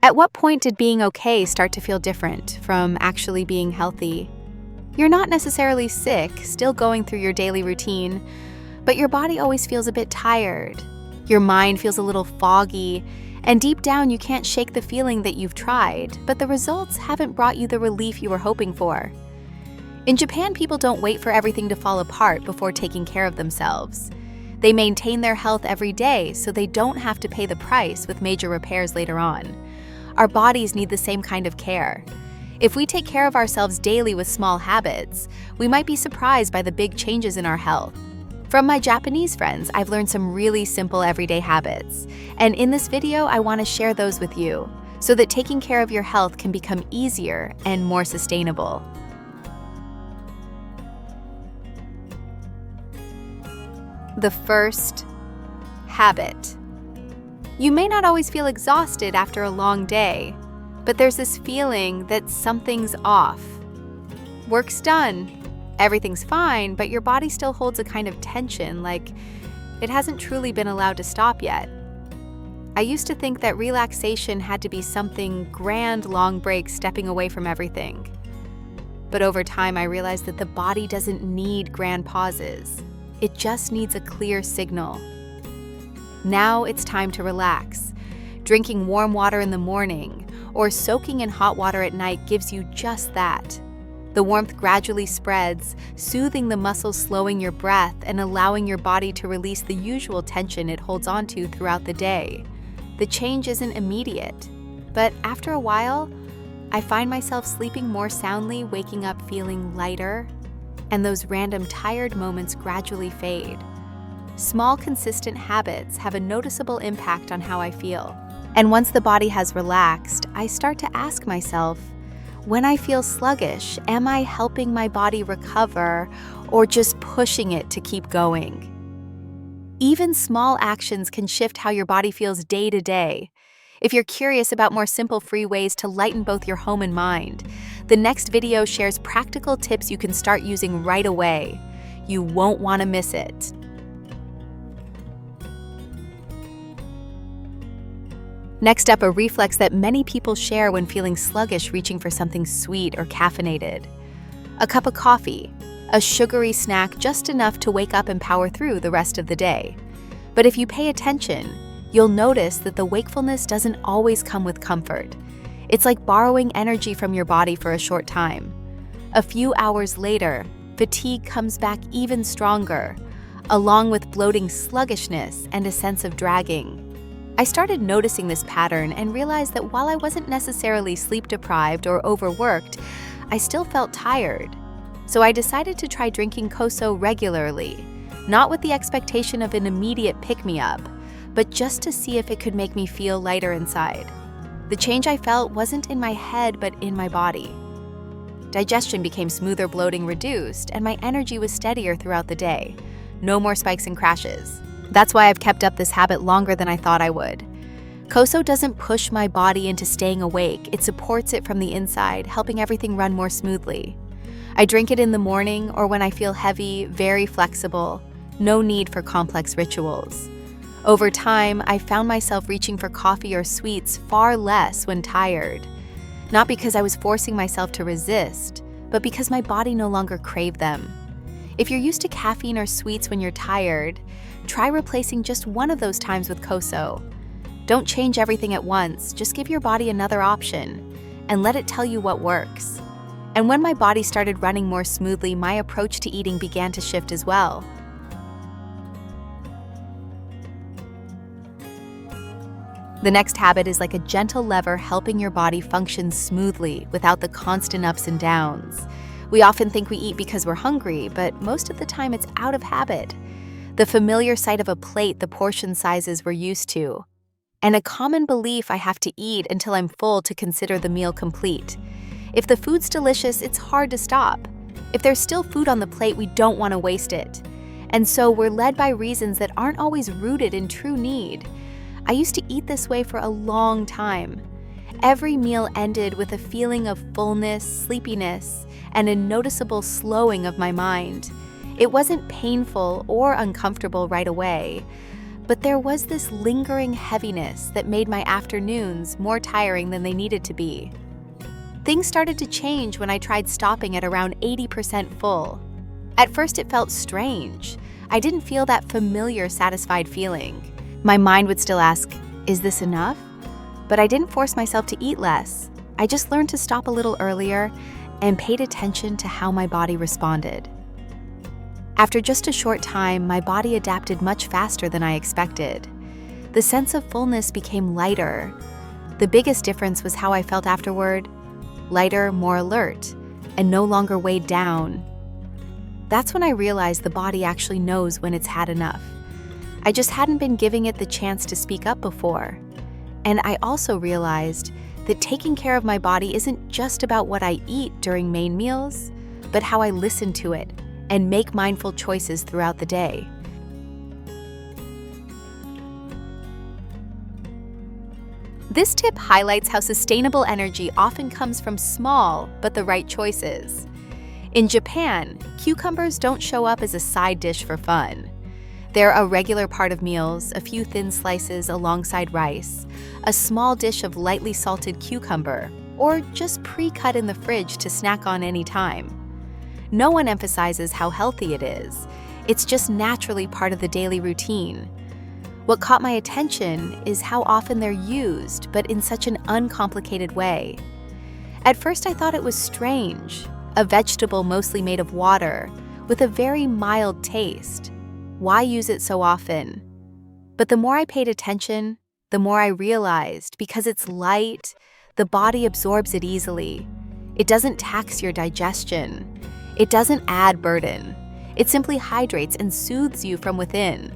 At what point did being okay start to feel different from actually being healthy? You're not necessarily sick, still going through your daily routine, but your body always feels a bit tired. Your mind feels a little foggy, and deep down you can't shake the feeling that you've tried, but the results haven't brought you the relief you were hoping for. In Japan, people don't wait for everything to fall apart before taking care of themselves. They maintain their health every day so they don't have to pay the price with major repairs later on. Our bodies need the same kind of care. If we take care of ourselves daily with small habits, we might be surprised by the big changes in our health. From my Japanese friends, I've learned some really simple everyday habits, and in this video, I want to share those with you so that taking care of your health can become easier and more sustainable. The first habit. You may not always feel exhausted after a long day, but there's this feeling that something's off. Work's done, everything's fine, but your body still holds a kind of tension, like it hasn't truly been allowed to stop yet. I used to think that relaxation had to be something grand, long break, stepping away from everything. But over time, I realized that the body doesn't need grand pauses. It just needs a clear signal. Now it's time to relax. Drinking warm water in the morning or soaking in hot water at night gives you just that. The warmth gradually spreads, soothing the muscles, slowing your breath, and allowing your body to release the usual tension it holds onto throughout the day. The change isn't immediate, but after a while, I find myself sleeping more soundly, waking up feeling lighter, and those random tired moments gradually fade. Small, consistent habits have a noticeable impact on how I feel. And once the body has relaxed, I start to ask myself, when I feel sluggish, am I helping my body recover or just pushing it to keep going? Even small actions can shift how your body feels day to day. If you're curious about more simple, free ways to lighten both your home and mind, the next video shares practical tips you can start using right away. You won't want to miss it. Next up, a reflex that many people share when feeling sluggish, reaching for something sweet or caffeinated. A cup of coffee, a sugary snack just enough to wake up and power through the rest of the day. But if you pay attention, you'll notice that the wakefulness doesn't always come with comfort. It's like borrowing energy from your body for a short time. A few hours later, fatigue comes back even stronger, along with bloating, sluggishness, and a sense of dragging. I started noticing this pattern and realized that while I wasn't necessarily sleep-deprived or overworked, I still felt tired. So I decided to try drinking Koso regularly, not with the expectation of an immediate pick-me-up, but just to see if it could make me feel lighter inside. The change I felt wasn't in my head, but in my body. Digestion became smoother, bloating reduced, and my energy was steadier throughout the day. No more spikes and crashes. That's why I've kept up this habit longer than I thought I would. Koso doesn't push my body into staying awake, it supports it from the inside, helping everything run more smoothly. I drink it in the morning or when I feel heavy, very flexible, no need for complex rituals. Over time, I found myself reaching for coffee or sweets far less when tired. Not because I was forcing myself to resist, but because my body no longer craved them. If you're used to caffeine or sweets when you're tired, try replacing just one of those times with Koso. Don't change everything at once, just give your body another option and let it tell you what works. And when my body started running more smoothly, my approach to eating began to shift as well. The next habit is like a gentle lever helping your body function smoothly without the constant ups and downs. We often think we eat because we're hungry, but most of the time it's out of habit. The familiar sight of a plate, the portion sizes we're used to, and a common belief I have to eat until I'm full to consider the meal complete. If the food's delicious, it's hard to stop. If there's still food on the plate, we don't want to waste it. And so we're led by reasons that aren't always rooted in true need. I used to eat this way for a long time. Every meal ended with a feeling of fullness, sleepiness, and a noticeable slowing of my mind. It wasn't painful or uncomfortable right away, but there was this lingering heaviness that made my afternoons more tiring than they needed to be. Things started to change when I tried stopping at around 80% full. At first it felt strange. I didn't feel that familiar, satisfied feeling. My mind would still ask, is this enough? But I didn't force myself to eat less. I just learned to stop a little earlier and paid attention to how my body responded. After just a short time, my body adapted much faster than I expected. The sense of fullness became lighter. The biggest difference was how I felt afterward: lighter, more alert, and no longer weighed down. That's when I realized the body actually knows when it's had enough. I just hadn't been giving it the chance to speak up before. And I also realized that taking care of my body isn't just about what I eat during main meals, but how I listen to it and make mindful choices throughout the day. This tip highlights how sustainable energy often comes from small but the right choices. In Japan, cucumbers don't show up as a side dish for fun. They're a regular part of meals, a few thin slices alongside rice, a small dish of lightly salted cucumber, or just pre-cut in the fridge to snack on any time. No one emphasizes how healthy it is. It's just naturally part of the daily routine. What caught my attention is how often they're used, but in such an uncomplicated way. At first I thought it was strange, a vegetable mostly made of water, with a very mild taste. Why use it so often? But the more I paid attention, the more I realized because it's light, the body absorbs it easily. It doesn't tax your digestion. It doesn't add burden. It simply hydrates and soothes you from within.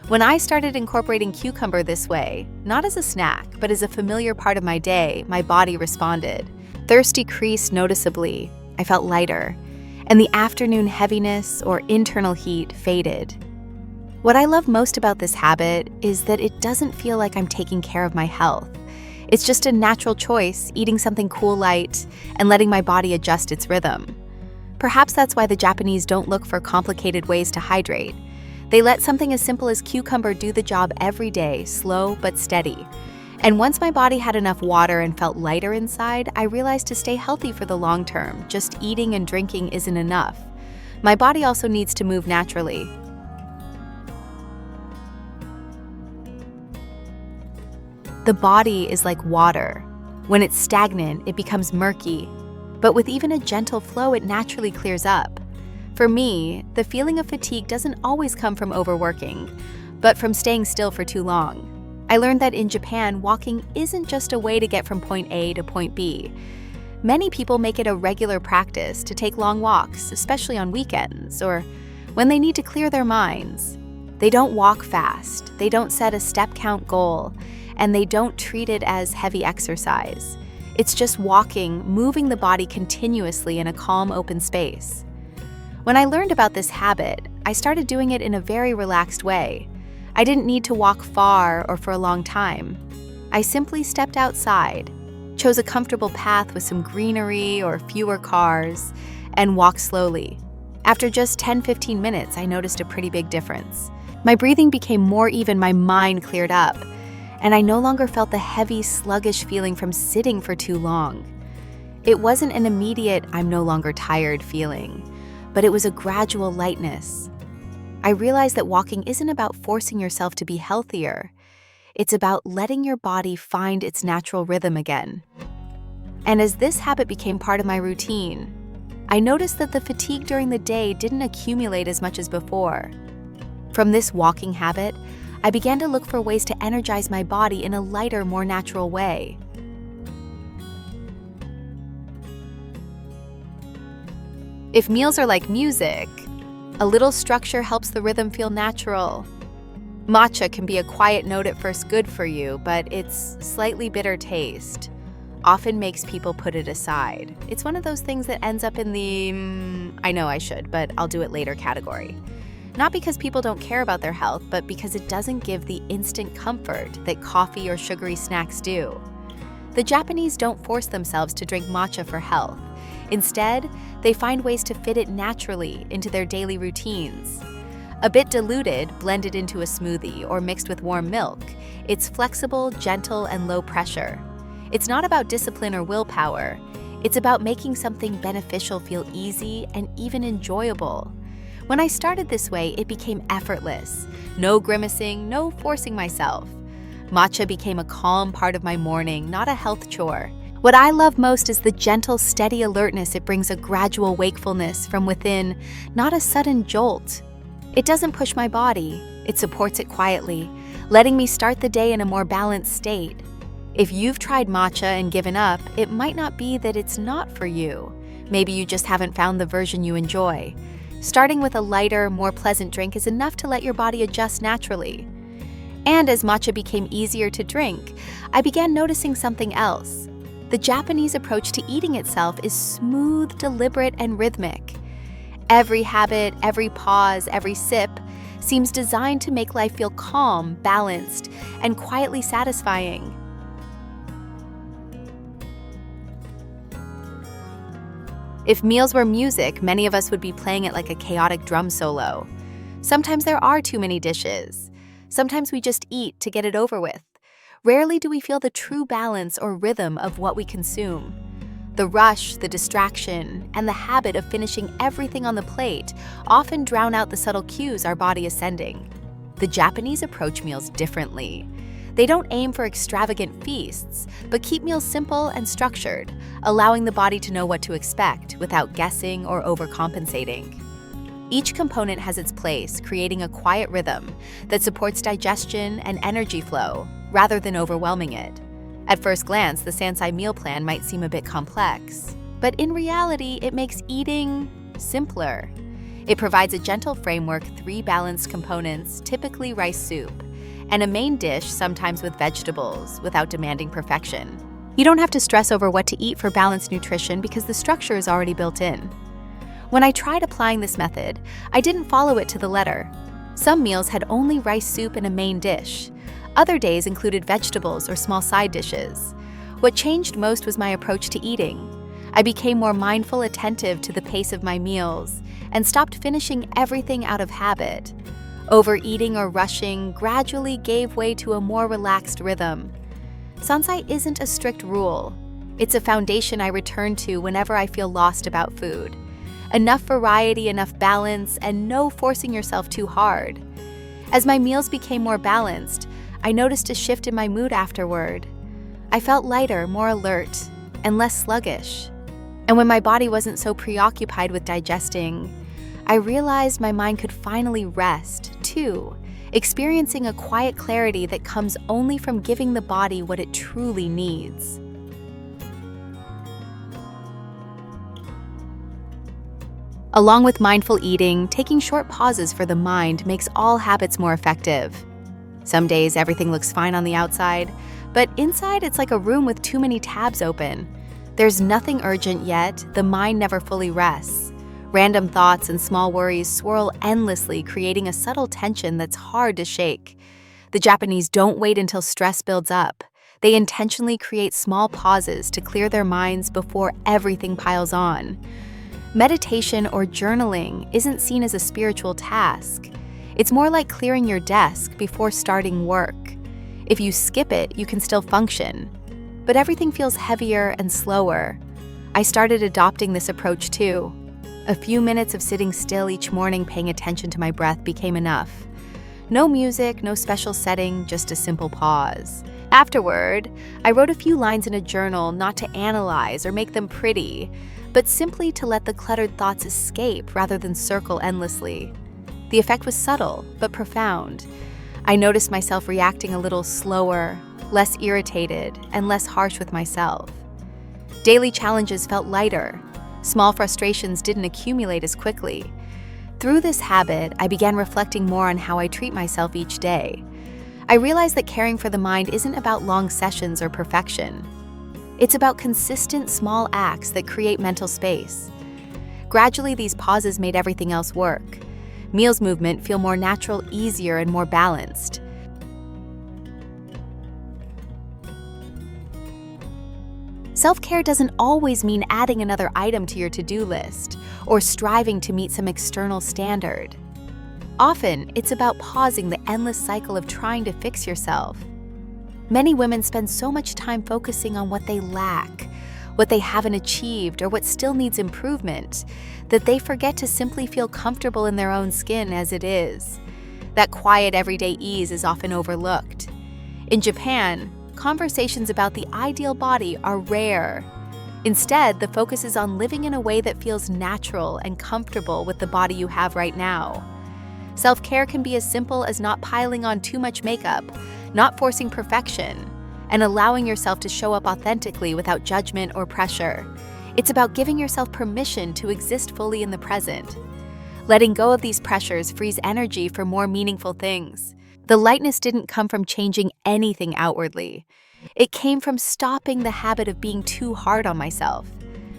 When I started incorporating cucumber this way, not as a snack, but as a familiar part of my day, my body responded. Thirst decreased noticeably. I felt lighter, and the afternoon heaviness or internal heat faded. What I love most about this habit is that it doesn't feel like I'm taking care of my health. It's just a natural choice, eating something cool, light, and letting my body adjust its rhythm. Perhaps that's why the Japanese don't look for complicated ways to hydrate. They let something as simple as cucumber do the job every day, slow but steady. And once my body had enough water and felt lighter inside, I realized to stay healthy for the long term, just eating and drinking isn't enough. My body also needs to move naturally. The body is like water. When it's stagnant, it becomes murky. But with even a gentle flow, it naturally clears up. For me, the feeling of fatigue doesn't always come from overworking, but from staying still for too long. I learned that in Japan, walking isn't just a way to get from point A to point B. Many people make it a regular practice to take long walks, especially on weekends or when they need to clear their minds. They don't walk fast, they don't set a step count goal, and they don't treat it as heavy exercise. It's just walking, moving the body continuously in a calm, open space. When I learned about this habit, I started doing it in a very relaxed way. I didn't need to walk far or for a long time. I simply stepped outside, chose a comfortable path with some greenery or fewer cars, and walked slowly. After just 10-15 minutes, I noticed a pretty big difference. My breathing became more even, my mind cleared up, and I no longer felt the heavy, sluggish feeling from sitting for too long. It wasn't an immediate, I'm no longer tired feeling, but it was a gradual lightness. I realized that walking isn't about forcing yourself to be healthier. It's about letting your body find its natural rhythm again. And as this habit became part of my routine, I noticed that the fatigue during the day didn't accumulate as much as before. From this walking habit, I began to look for ways to energize my body in a lighter, more natural way. If meals are like music, a little structure helps the rhythm feel natural. Matcha can be a quiet note at first, good for you, but its slightly bitter taste often makes people put it aside. It's one of those things that ends up in the, I know I should, but I'll do it later category. Not because people don't care about their health, but because it doesn't give the instant comfort that coffee or sugary snacks do. The Japanese don't force themselves to drink matcha for health. Instead, they find ways to fit it naturally into their daily routines. A bit diluted, blended into a smoothie, or mixed with warm milk, it's flexible, gentle, and low pressure. It's not about discipline or willpower. It's about making something beneficial feel easy and even enjoyable. When I started this way, it became effortless. No grimacing, no forcing myself. Matcha became a calm part of my morning, not a health chore. What I love most is the gentle, steady alertness it brings, a gradual wakefulness from within, not a sudden jolt. It doesn't push my body, it supports it quietly, letting me start the day in a more balanced state. If you've tried matcha and given up, it might not be that it's not for you. Maybe you just haven't found the version you enjoy. Starting with a lighter, more pleasant drink is enough to let your body adjust naturally. And as matcha became easier to drink, I began noticing something else. The Japanese approach to eating itself is smooth, deliberate, and rhythmic. Every habit, every pause, every sip seems designed to make life feel calm, balanced, and quietly satisfying. If meals were music, many of us would be playing it like a chaotic drum solo. Sometimes there are too many dishes. Sometimes we just eat to get it over with. Rarely do we feel the true balance or rhythm of what we consume. The rush, the distraction, and the habit of finishing everything on the plate often drown out the subtle cues our body is sending. The Japanese approach meals differently. They don't aim for extravagant feasts, but keep meals simple and structured, allowing the body to know what to expect without guessing or overcompensating. Each component has its place, creating a quiet rhythm that supports digestion and energy flow, rather than overwhelming it. At first glance, the Sansai Meal plan might seem a bit complex, but in reality, it makes eating simpler. It provides a gentle framework, 3 balanced components, typically rice soup, and a main dish, sometimes with vegetables, without demanding perfection. You don't have to stress over what to eat for balanced nutrition because the structure is already built in. When I tried applying this method, I didn't follow it to the letter. Some meals had only rice soup and a main dish. Other days included vegetables or small side dishes. What changed most was my approach to eating. I became more mindful, attentive to the pace of my meals, and stopped finishing everything out of habit. Overeating or rushing gradually gave way to a more relaxed rhythm. Sansai isn't a strict rule. It's a foundation I return to whenever I feel lost about food. Enough variety, enough balance, and no forcing yourself too hard. As my meals became more balanced, I noticed a shift in my mood afterward. I felt lighter, more alert, and less sluggish. And when my body wasn't so preoccupied with digesting, I realized my mind could finally rest, too, experiencing a quiet clarity that comes only from giving the body what it truly needs. Along with mindful eating, taking short pauses for the mind makes all habits more effective. Some days everything looks fine on the outside, but inside it's like a room with too many tabs open. There's nothing urgent yet, the mind never fully rests. Random thoughts and small worries swirl endlessly, creating a subtle tension that's hard to shake. The Japanese don't wait until stress builds up. They intentionally create small pauses to clear their minds before everything piles on. Meditation or journaling isn't seen as a spiritual task. It's more like clearing your desk before starting work. If you skip it, you can still function. But everything feels heavier and slower. I started adopting this approach too. A few minutes of sitting still each morning paying attention to my breath became enough. No music, no special setting, just a simple pause. Afterward, I wrote a few lines in a journal, not to analyze or make them pretty, but simply to let the cluttered thoughts escape rather than circle endlessly. The effect was subtle, but profound. I noticed myself reacting a little slower, less irritated, and less harsh with myself. Daily challenges felt lighter. Small frustrations didn't accumulate as quickly. Through this habit, I began reflecting more on how I treat myself each day. I realized that caring for the mind isn't about long sessions or perfection. It's about consistent small acts that create mental space. Gradually, these pauses made everything else work. Meals movement feel more natural, easier, and more balanced. Self-care doesn't always mean adding another item to your to-do list or striving to meet some external standard. Often, it's about pausing the endless cycle of trying to fix yourself. Many women spend so much time focusing on what they lack, what they haven't achieved, or what still needs improvement, that they forget to simply feel comfortable in their own skin as it is. That quiet everyday ease is often overlooked. In Japan, conversations about the ideal body are rare. Instead, the focus is on living in a way that feels natural and comfortable with the body you have right now. Self-care can be as simple as not piling on too much makeup, not forcing perfection, and allowing yourself to show up authentically without judgment or pressure. It's about giving yourself permission to exist fully in the present. Letting go of these pressures frees energy for more meaningful things. The lightness didn't come from changing anything outwardly. It came from stopping the habit of being too hard on myself.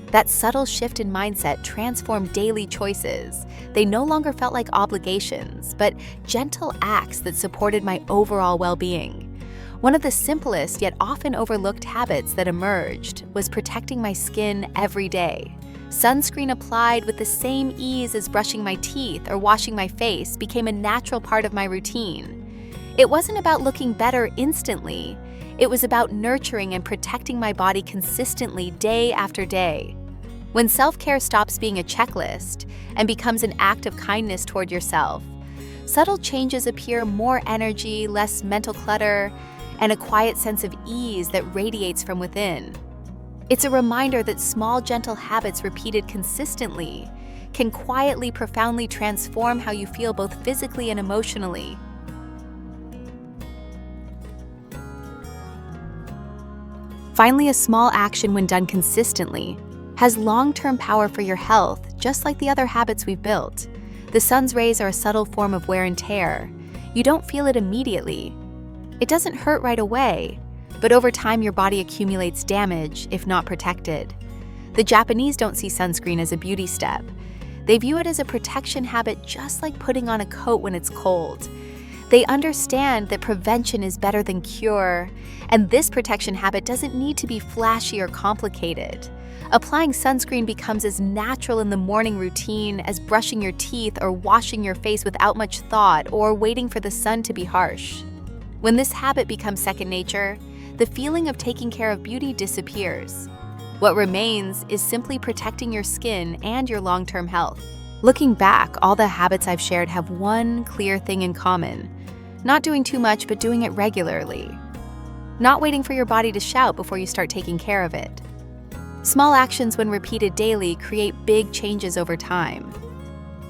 That subtle shift in mindset transformed daily choices. They no longer felt like obligations, but gentle acts that supported my overall well-being. One of the simplest yet often overlooked habits that emerged was protecting my skin every day. Sunscreen applied with the same ease as brushing my teeth or washing my face became a natural part of my routine. It wasn't about looking better instantly. It was about nurturing and protecting my body consistently day after day. When self-care stops being a checklist and becomes an act of kindness toward yourself, subtle changes appear: more energy, less mental clutter, and a quiet sense of ease that radiates from within. It's a reminder that small, gentle habits repeated consistently can quietly, profoundly transform how you feel both physically and emotionally. Finally, a small action, when done consistently, has long-term power for your health, just like the other habits we've built. The sun's rays are a subtle form of wear and tear. You don't feel it immediately. It doesn't hurt right away, but over time your body accumulates damage if not protected. The Japanese don't see sunscreen as a beauty step. They view it as a protection habit, just like putting on a coat when it's cold. They understand that prevention is better than cure, and this protection habit doesn't need to be flashy or complicated. Applying sunscreen becomes as natural in the morning routine as brushing your teeth or washing your face without much thought or waiting for the sun to be harsh. When this habit becomes second nature, the feeling of taking care of beauty disappears. What remains is simply protecting your skin and your long-term health. Looking back, all the habits I've shared have one clear thing in common: not doing too much, but doing it regularly. Not waiting for your body to shout before you start taking care of it. Small actions, when repeated daily, create big changes over time.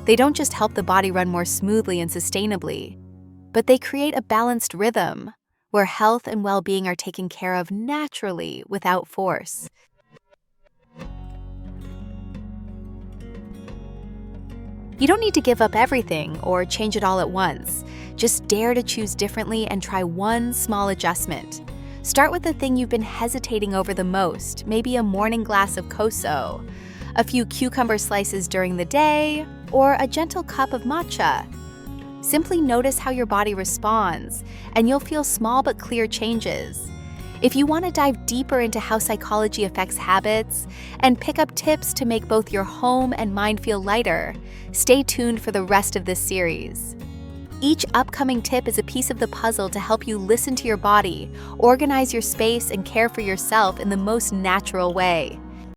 They don't just help the body run more smoothly and sustainably, but they create a balanced rhythm where health and well-being are taken care of naturally without force. You don't need to give up everything or change it all at once. Just dare to choose differently and try one small adjustment. Start with the thing you've been hesitating over the most, maybe a morning glass of Koso, a few cucumber slices during the day, or a gentle cup of matcha. Simply notice how your body responds, and you'll feel small but clear changes. If you want to dive deeper into how psychology affects habits and pick up tips to make both your home and mind feel lighter, stay tuned for the rest of this series. Each upcoming tip is a piece of the puzzle to help you listen to your body, organize your space, and care for yourself in the most natural way.